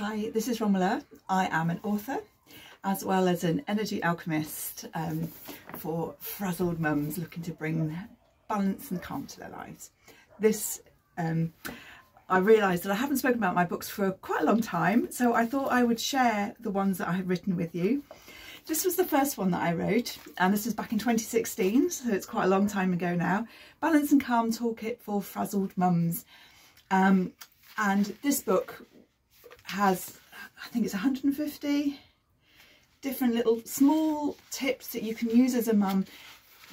Hi, this is Romola. I am an author as well as an energy alchemist for frazzled mums looking to bring balance and calm to their lives. I realised that I haven't spoken about my books for quite a long time, so I thought I would share the ones that I have written with you. This was the first one that I wrote, and this was back in 2016, so it's quite a long time ago now. Balance and Calm Toolkit for Frazzled Mums. And this book has, I think it's 150 different little small tips that you can use as a mum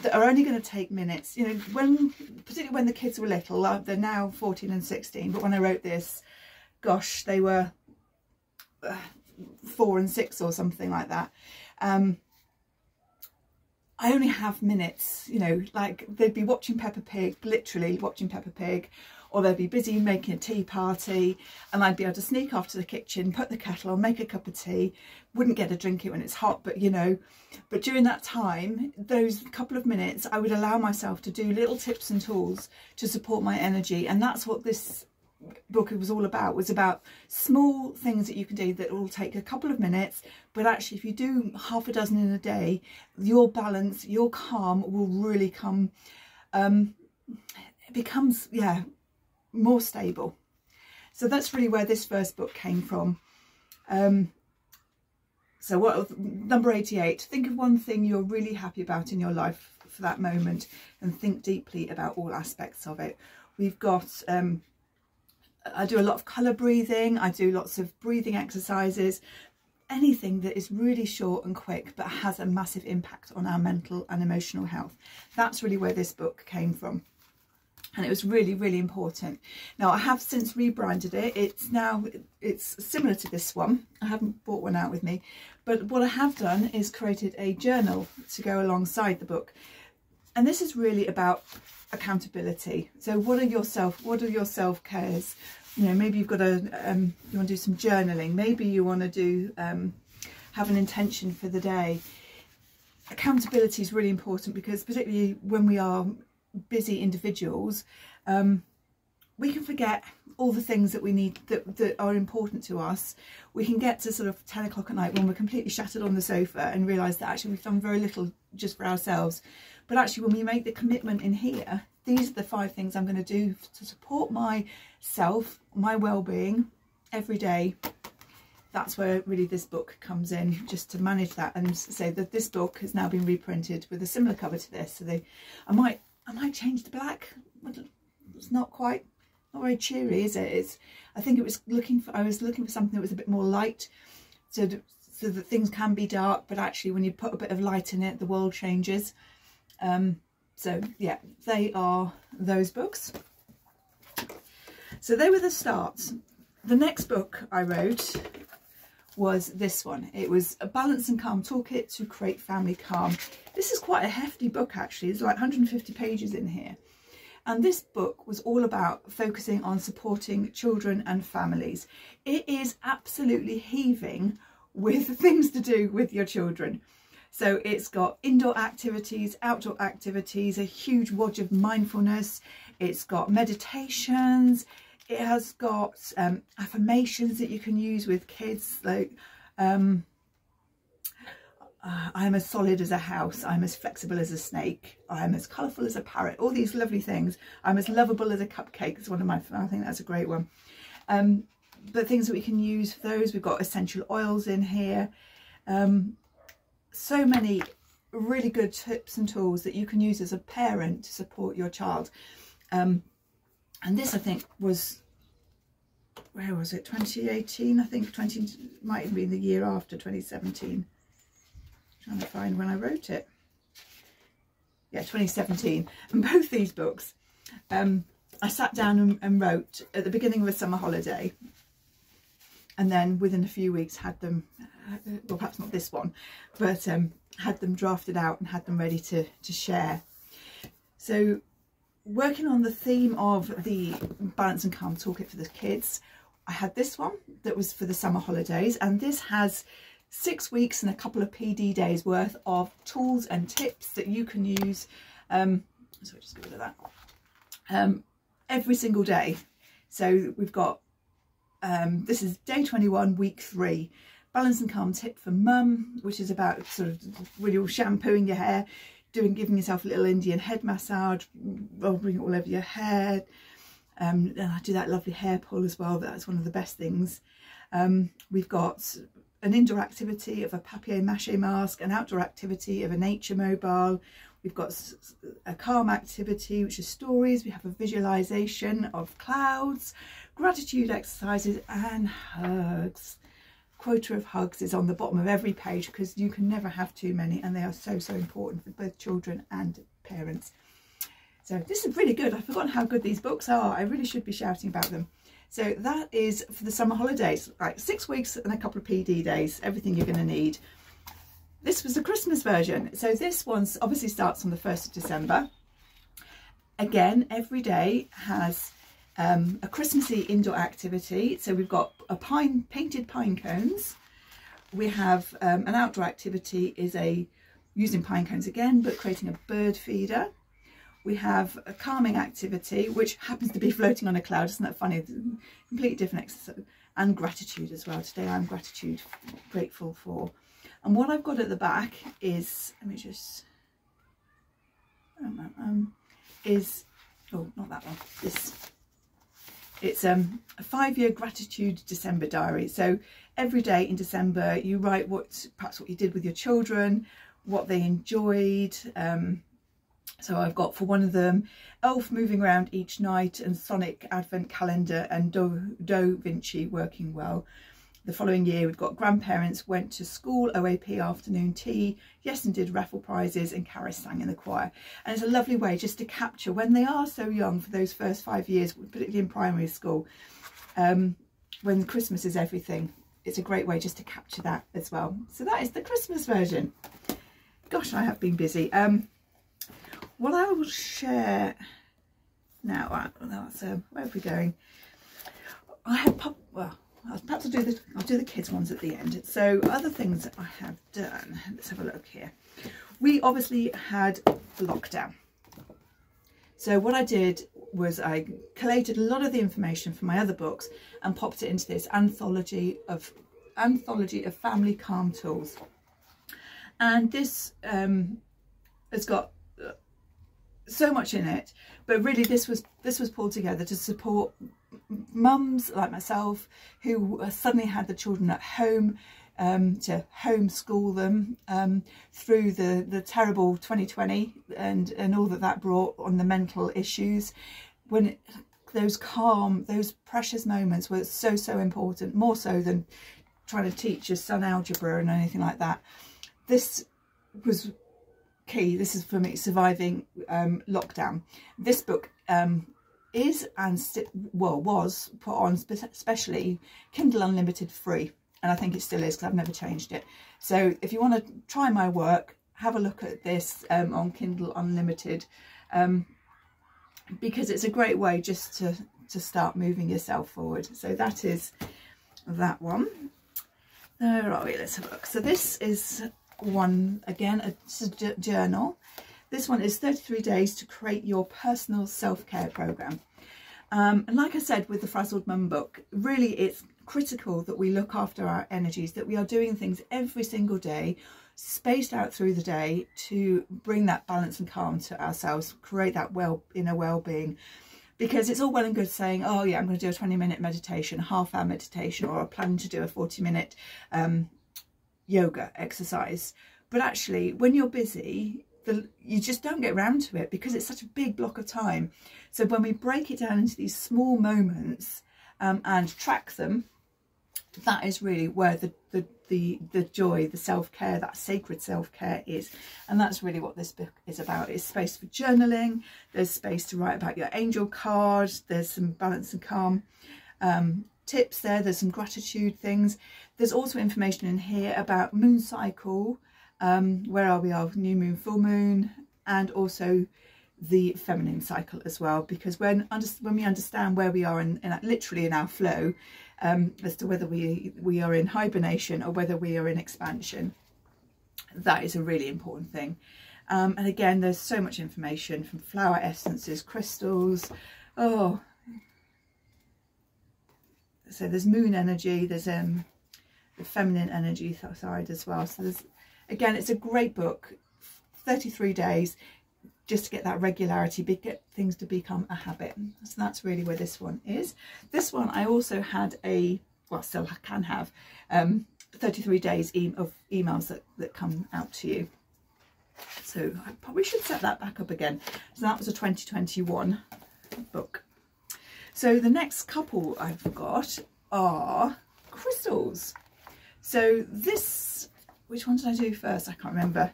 that are only going to take minutes. You know, particularly when the kids were little, they're now 14 and 16, but when I wrote this, gosh, they were 4 and 6 or something like that. I only have minutes, you know, like they'd be watching Peppa Pig, literally watching Peppa Pig, or they'd be busy making a tea party, and I'd be able to sneak off to the kitchen, put the kettle on, make a cup of tea. Wouldn't get to drink it when it's hot, but you know, but during that time, those couple of minutes, I would allow myself to do little tips and tools to support my energy. And that's what this book was all about, was about small things that you can do that will take a couple of minutes, but actually if you do half a dozen in a day, your balance, your calm will really come, it becomes, yeah, more stable. So that's really where this first book came from. So what, number 88, think of one thing you're really happy about in your life for that moment and think deeply about all aspects of it. We've got I do a lot of colour breathing, I do lots of breathing exercises, anything that is really short and quick but has a massive impact on our mental and emotional health. That's really where this book came from, and it was really, really important. Now I have since rebranded it. It's similar to this one. I haven't brought one out with me, but what I have done is created a journal to go alongside the book, and this is really about accountability. So what are your self-cares? You know, maybe you've got you want to do some journaling, maybe you want to do have an intention for the day. Accountability is really important, because particularly when we are busy individuals, we can forget all the things that we need that are important to us. We can get to sort of 10 o'clock at night when we're completely shattered on the sofa and realise that actually we've done very little just for ourselves. But actually when we make the commitment in here, these are the 5 things I'm going to do to support myself, my well-being every day. That's where really this book comes in, just to manage that. And say that this book has now been reprinted with a similar cover to this. So I might change the black. It's not very cheery, is it? I think I was looking for something that was a bit more light, so that things can be dark, but actually when you put a bit of light in it, the world changes. So yeah, they are those books. So they were the starts. The next book I wrote was this one. It was a Balance and Calm Toolkit to Create Family Calm. This is quite a hefty book actually. There's like 150 pages in here. And this book was all about focusing on supporting children and families. It is absolutely heaving with things to do with your children. So it's got indoor activities, outdoor activities, a huge wodge of mindfulness. It's got meditations. It has got affirmations that you can use with kids, like I'm as solid as a house, I'm as flexible as a snake, I'm as colourful as a parrot, all these lovely things. I'm as lovable as a cupcake is one of my, I think that's a great one. But things that we can use for those, we've got essential oils in here. So many really good tips and tools that you can use as a parent to support your child. And this, I think, was, where was it, 2018? I think might have been the year after, 2017. Trying to find when I wrote it. Yeah, 2017. And both these books, I sat down and wrote at the beginning of a summer holiday, and then within a few weeks had them, well perhaps not this one, but had them drafted out and had them ready to share. So working on the theme of the Balance and Calm Toolkit for the kids, I had this one that was for the summer holidays, and this has 6 weeks and a couple of PD days worth of tools and tips that you can use, so just get rid of that, every single day. So we've got this is day 21, week 3. Balance and Calm tip for mum, which is about sort of really shampooing your hair, giving yourself a little Indian head massage, rubbing it all over your hair. And I do that lovely hair pull as well. That's one of the best things. We've got an indoor activity of a papier-mâché mask, an outdoor activity of a nature mobile. We've got a calm activity, which is stories. We have a visualization of clouds, gratitude exercises, and hugs. Quota of hugs is on the bottom of every page because you can never have too many, and they are so important for both children and parents. So this is really good. I've forgotten how good these books are. I really should be shouting about them. So that is for the summer holidays, like 6 weeks and a couple of PD days, everything you're going to need. This was the Christmas version. So this one obviously starts on the 1st of December. Again, every day has a Christmassy indoor activity. So we've got painted pine cones. We have an outdoor activity is using pine cones again, but creating a bird feeder. We have a calming activity, which happens to be floating on a cloud. Isn't that funny? Completely different exercise. And gratitude as well. Today I'm grateful for. And what I've got at the back is, let me just, oh, not that one, this. It's a 5-year gratitude December diary. So every day in December you write perhaps what you did with your children, what they enjoyed. So I've got for one of them, Elf moving around each night and Sonic advent calendar and Do Vinci working well. The following year we've got grandparents went to school, OAP afternoon tea, yes and did raffle prizes, and Karis sang in the choir. And it's a lovely way just to capture when they are so young for those first 5 years, particularly in primary school, when Christmas is everything. It's a great way just to capture that as well. So that is the Christmas version. Gosh, I have been busy. What I will share now, where are we going? Perhaps I'll do the kids ones at the end. So other things that I have done, let's have a look here. We obviously had lockdown. So what I did was I collated a lot of the information from my other books and popped it into this anthology of family calm tools. And this has got so much in it, but really this was pulled together to support mums like myself who suddenly had the children at home, to homeschool them through the terrible 2020 and all that brought on the mental issues. When those precious moments were so important, more so than trying to teach your son algebra and anything like that. This was key. This is for me surviving lockdown. This book is and was put on especially Kindle Unlimited free, and I think it still is because I've never changed it. So if you want to try my work, have a look at this on Kindle Unlimited, because it's a great way just to start moving yourself forward. So that is that one. Where are we? Let's have a look. So this is one, again, a journal. This one is 33 days to create your personal self-care program. And like I said with the Frazzled Mum book, really it's critical that we look after our energies, that we are doing things every single day, spaced out through the day, to bring that balance and calm to ourselves, create that inner well-being. Because it's all well and good saying, oh yeah, I'm going to do a 20-minute meditation, half-hour meditation, or I'm planning to do a 40-minute yoga exercise. But actually, when you're busy, you just don't get around to it because it's such a big block of time. So when we break it down into these small moments and track them, that is really where the joy, the self-care, that sacred self-care is. And that's really what this book is about. It's space for journaling, there's space to write about your angel card, there's some balance and calm tips there's some gratitude things. There's also information in here about moon cycle, where are we, new moon, full moon, and also the feminine cycle as well, because when we understand where we are literally in our flow, as to whether we are in hibernation or whether we are in expansion, that is a really important thing. And again, there's so much information from flower essences, crystals, so there's moon energy, there's the feminine energy side as well. So there's, again, it's a great book, 33 days, just to get that regularity, get things to become a habit. So that's really where this one is. This one I also had well, still can have 33 days of emails that come out to you. So I probably should set that back up again. So that was a 2021 book. So the next couple I've got are crystals. So this, which one did I do first? I can't remember.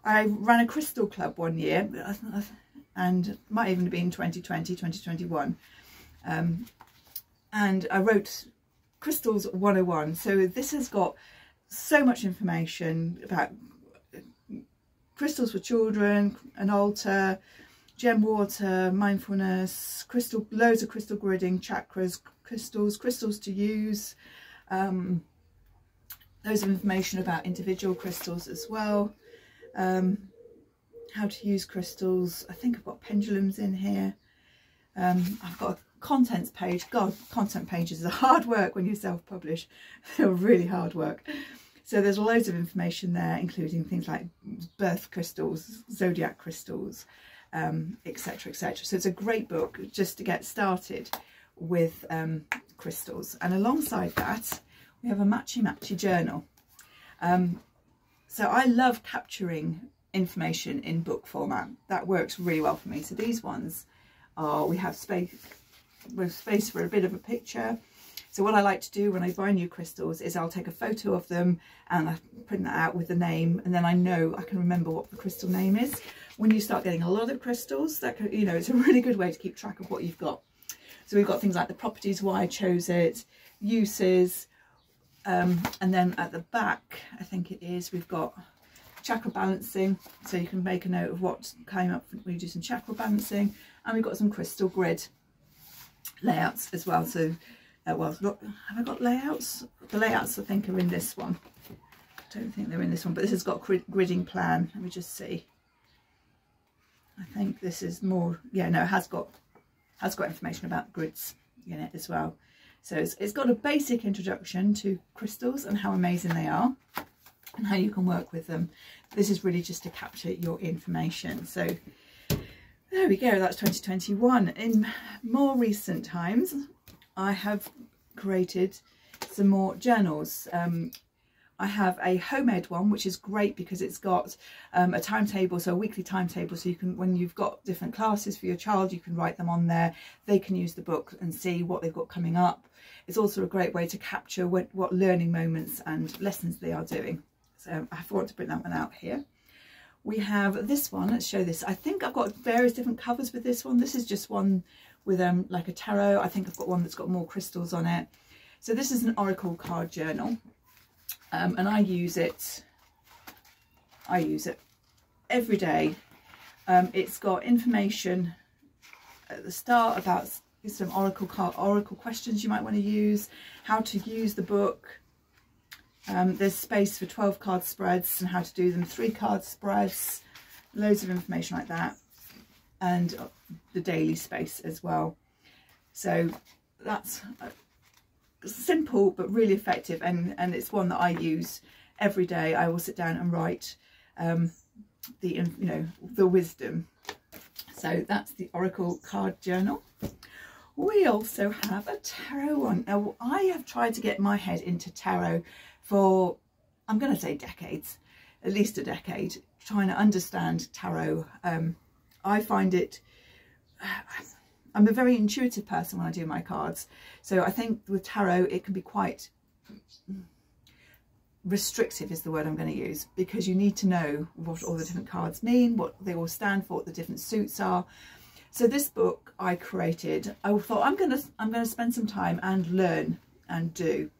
I ran a crystal club one year, and it might even have been 2020, 2021. And I wrote Crystals 101. So this has got so much information about crystals for children, an altar, gem water, mindfulness, crystal, loads of crystal gridding, chakras, crystals to use, loads of information about individual crystals as well, how to use crystals. I think I've got pendulums in here. I've got a contents page. God, content pages are hard work when you self-publish. They're really hard work. So there's loads of information there, including things like birth crystals, zodiac crystals, etc, etc. So it's a great book just to get started with crystals. And alongside that, we have a matchy journal. So I love capturing information in book format. That works really well for me. So these ones are, we have space for a bit of a picture. So what I like to do when I buy new crystals is I'll take a photo of them and I print that out with the name, and then I know I can remember what the crystal name is. When you start getting a lot of crystals, that can, you know, it's a really good way to keep track of what you've got. So we've got things like the properties, why I chose it, uses, and then at the back, I think it is, we've got chakra balancing, so you can make a note of what came up when you do some chakra balancing, and we've got some crystal grid layouts as well. So well, look, have I got layouts? The layouts I think are in this one. I don't think they're in this one, but this has got gridding plan. Let me just see. I think this is more, yeah, no, it has got information about grids in it as well. So it's got a basic introduction to crystals and how amazing they are and how you can work with them. This is really just to capture your information. So there we go, that's 2021. In more recent times, I have created some more journals. I have a homemade one, which is great because it's got a timetable, so a weekly timetable, so you can, when you've got different classes for your child, you can write them on there. They can use the book and see what they've got coming up. It's also a great way to capture what learning moments and lessons they are doing. So I forgot to print that one out here. We have this one, let's show this. I think I've got various different covers with this one. This is just one with like a tarot. I think I've got one that's got more crystals on it. So this is an oracle card journal, and I use it every day. It's got information at the start about some oracle questions you might want to use, how to use the book. There's space for 12 card spreads and how to do them, 3 card spreads, loads of information like that, and the daily space as well. So that's simple but really effective, and it's one that I use every day. I will sit down and write the wisdom. So that's the oracle card journal. We also have a tarot one. Now I have tried to get my head into tarot for, I'm going to say decades, at least a decade, trying to understand tarot. I find it, I'm a very intuitive person when I do my cards. So I think with tarot, it can be quite restrictive is the word I'm going to use, because you need to know what all the different cards mean, what they all stand for, what the different suits are. So this book I created, I thought I'm going to spend some time and learn and do.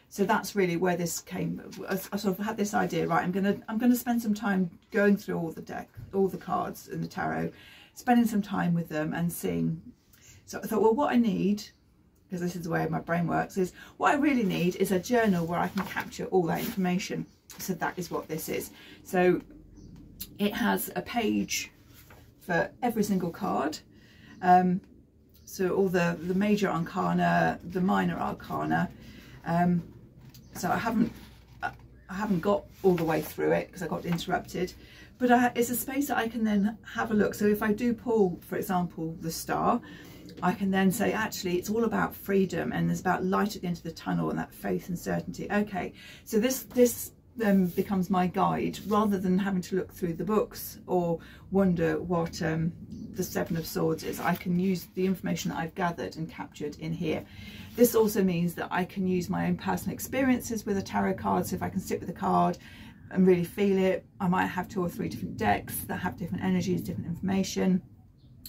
So that's really where this came. I sort of had this idea, right? I'm going to spend some time going through all the deck, all the cards in the tarot, spending some time with them and seeing. So I thought, well, what I need, because this is the way my brain works, is what I really need is a journal where I can capture all that information. So that is what this is. So it has a page for every single card. so all the major arcana, the minor arcana. So I haven't got all the way through it because I got interrupted, but it's a space that I can then have a look. So if I do pull, for example, the star, I can then say, actually, it's all about freedom, and there's about light at the end of the tunnel and that faith and certainty. Okay, so this then becomes my guide, rather than having to look through the books or wonder what the Seven of Swords is. I can use the information that I've gathered and captured in here. This also means that I can use my own personal experiences with a tarot card. So if I can sit with a card and really feel it, I might have 2 or 3 different decks that have different energies, different information.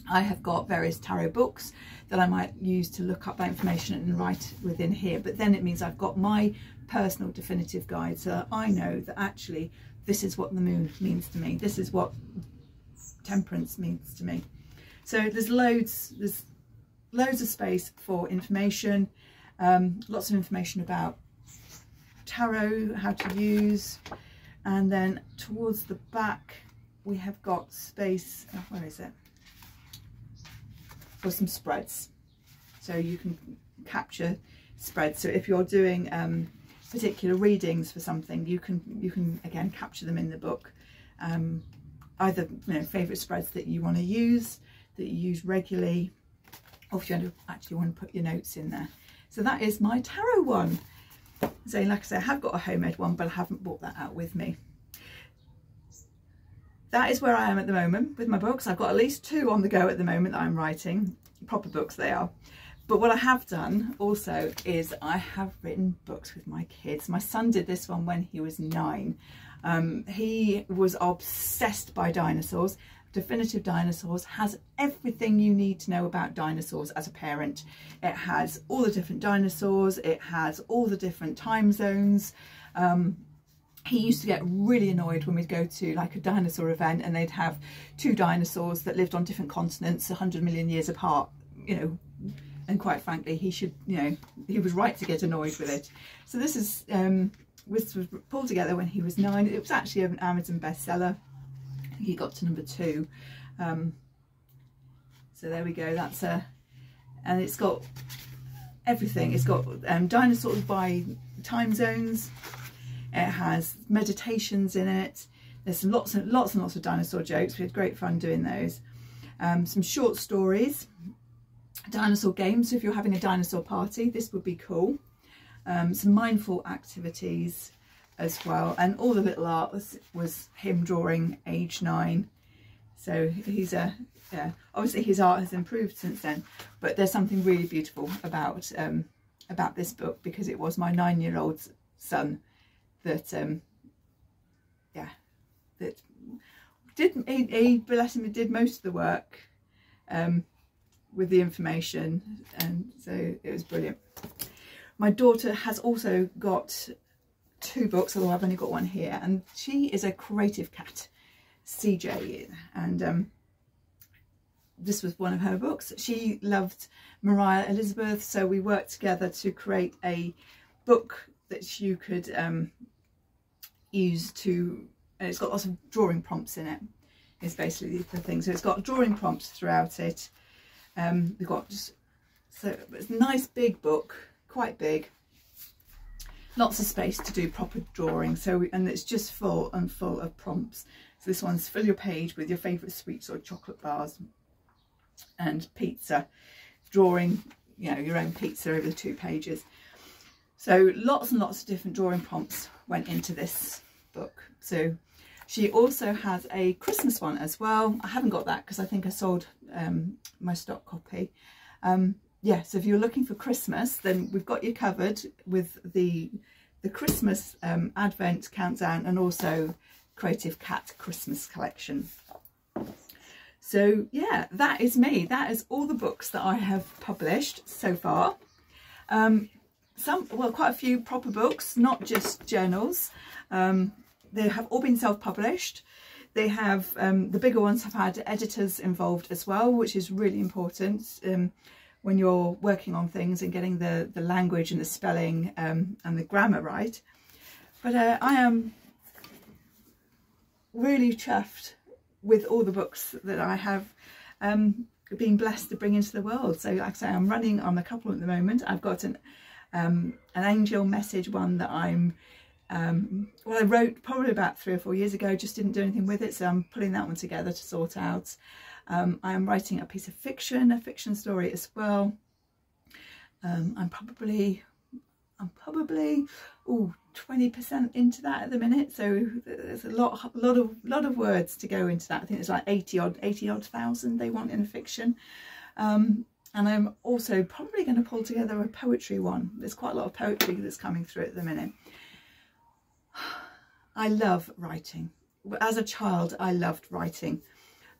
I have got various tarot books that I might use to look up that information and write within here. But then it means I've got my personal definitive guide, so that I know that actually this is what the moon means to me. This is what temperance means to me. So there's loads of space for information, lots of information about tarot, how to use, and then towards the back we have got space, where is it, for some spreads. So you can capture spreads. So if you're doing particular readings for something, you can again capture them in the book. Either favourite spreads that you want to use, that you use regularly, or if you actually want to put your notes in there. So that is my tarot one. So like I say, I have got a homemade one, but I haven't brought that out with me. That is where I am at the moment with my books. I've got at least 2 on the go at the moment that I'm writing, proper books they are. But what I have done also is I have written books with my kids. My son did this one when he was 9. He was obsessed by dinosaurs. Definitive Dinosaurs has everything you need to know about dinosaurs as a parent. It has all the different dinosaurs, it has all the different time zones. He used to get really annoyed when we'd go to like a dinosaur event and they'd have 2 dinosaurs that lived on different continents 100 million years apart, and quite frankly he should, he was right to get annoyed with it. So this is was pulled together when he was 9. It was actually an Amazon bestseller. He got to number 2. So there we go. That's and it's got everything. It's got dinosaurs by time zones. It has meditations in it. There's lots and lots of dinosaur jokes. We had great fun doing those. Some short stories, dinosaur games. So if you're having a dinosaur party, this would be cool. Some mindful activities as well, and all the little art was him drawing age 9. So he's obviously his art has improved since then, but there's something really beautiful about this book, because it was my 9-year-old son that that did bless him, did most of the work with the information, and so it was brilliant. My daughter has also got 2 books, although I've only got one here, and she is a creative cat, CJ, and this was one of her books. She loved Mariah Elizabeth, so we worked together to create a book that you could use to, and it's got lots of drawing prompts in it, is basically the thing. So it's got drawing prompts throughout it. We've got so it's a nice big book, quite big. Lots of space to do proper drawing, and it's just full of prompts. So this one's fill your page with your favourite sweets or chocolate bars, and pizza, drawing your own pizza over the 2 pages. So lots and lots of different drawing prompts went into this book. So she also has a Christmas one as well. I haven't got that because I think I sold my stock copy. Yeah, so if you're looking for Christmas, then we've got you covered with the Christmas Advent Countdown, and also Creative Cat Christmas Collection. So yeah, that is me. That is all the books that I have published so far. Quite a few proper books, not just journals. They have all been self-published. They have, the bigger ones have had editors involved as well, which is really important when you're working on things and getting the language and the spelling and the grammar right. But I am really chuffed with all the books that I have. being blessed to bring into the world. So like I say, I'm running on a couple at the moment. I've got an angel message one that I'm well, I wrote probably about 3 or 4 years ago, just didn't do anything with it, so I'm putting that one together to sort out. I am writing a piece of fiction, a fiction story as well. I'm probably 20% into that at the minute, so there's a lot of words to go into that. I think it's like 80 odd thousand they want in fiction. And I'm also probably going to pull together a poetry one. There's quite a lot of poetry that's coming through at the minute. I love writing. As a child, I loved writing.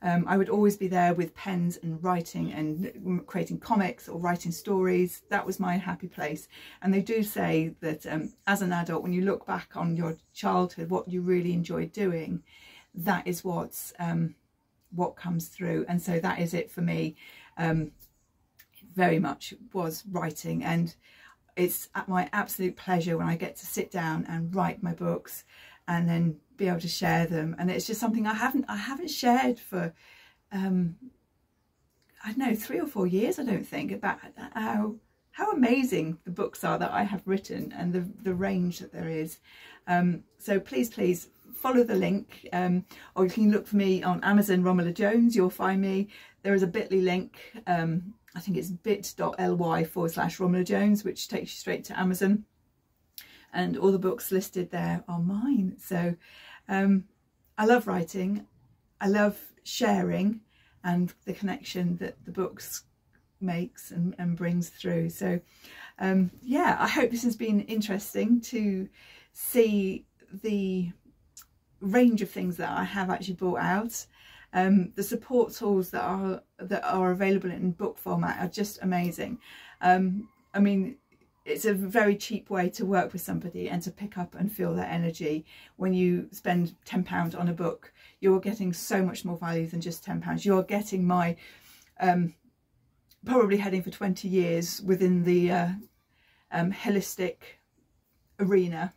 I would always be there with pens and writing and creating comics or writing stories. That was my happy place. And they do say that as an adult, when you look back on your childhood, what you really enjoyed doing, that is what comes through. And so that is it for me. Very much was writing, and it's my absolute pleasure when I get to sit down and write my books and then be able to share them. And it's just something I haven't shared for I don't know, 3 or 4 years, I don't think, about how amazing the books are that I have written and the range that there is. So please follow the link, or you can look for me on Amazon, Romola Jones. You'll find me. There is a bit.ly link, I think it's bit.ly/Romola Jones, which takes you straight to Amazon, and all the books listed there are mine. So I love writing, I love sharing, and the connection that the books makes and brings through. So yeah, I hope this has been interesting to see the range of things that I have actually brought out. The support tools that are available in book format are just amazing. I mean, it's a very cheap way to work with somebody and to pick up and feel their energy. When you spend £10 on a book, you're getting so much more value than just £10. You're getting my probably heading for 20 years within the holistic arena,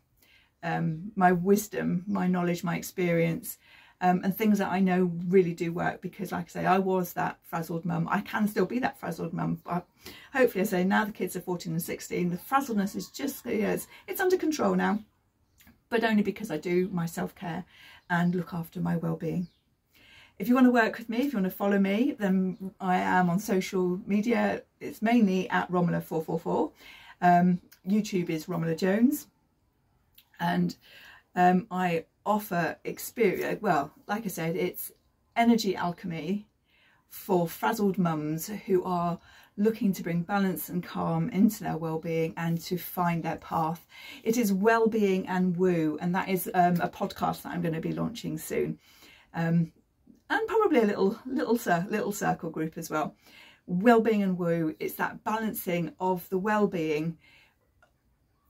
my wisdom, my knowledge, my experience, and things that I know really do work, because like I say, I was that frazzled mum. I can still be that frazzled mum, but hopefully, I say, now the kids are 14 and 16, the frazzledness is just, it's under control now, but only because I do my self-care and look after my well-being. If you want to work with me, if you want to follow me, then I am on social media. It's mainly at Romola444. YouTube is Romola Jones. And I offer experience, well, like I said, it's energy alchemy for frazzled mums who are looking to bring balance and calm into their well-being and to find their path. It is well-being and woo, and that is a podcast that I'm going to be launching soon. And probably a little circle group as well. Well-being and woo, it's that balancing of the well-being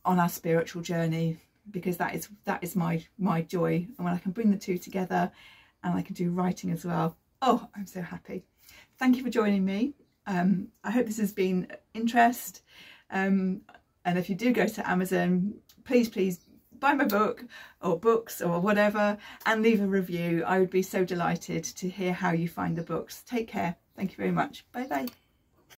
on our spiritual journey, because that is my joy. And when I can bring the two together and I can do writing as well, oh, I'm so happy. Thank you for joining me. I hope this has been interest. And if you do go to Amazon, please buy my book or books or whatever and leave a review. I would be so delighted to hear how you find the books. Take care. Thank you very much. Bye bye.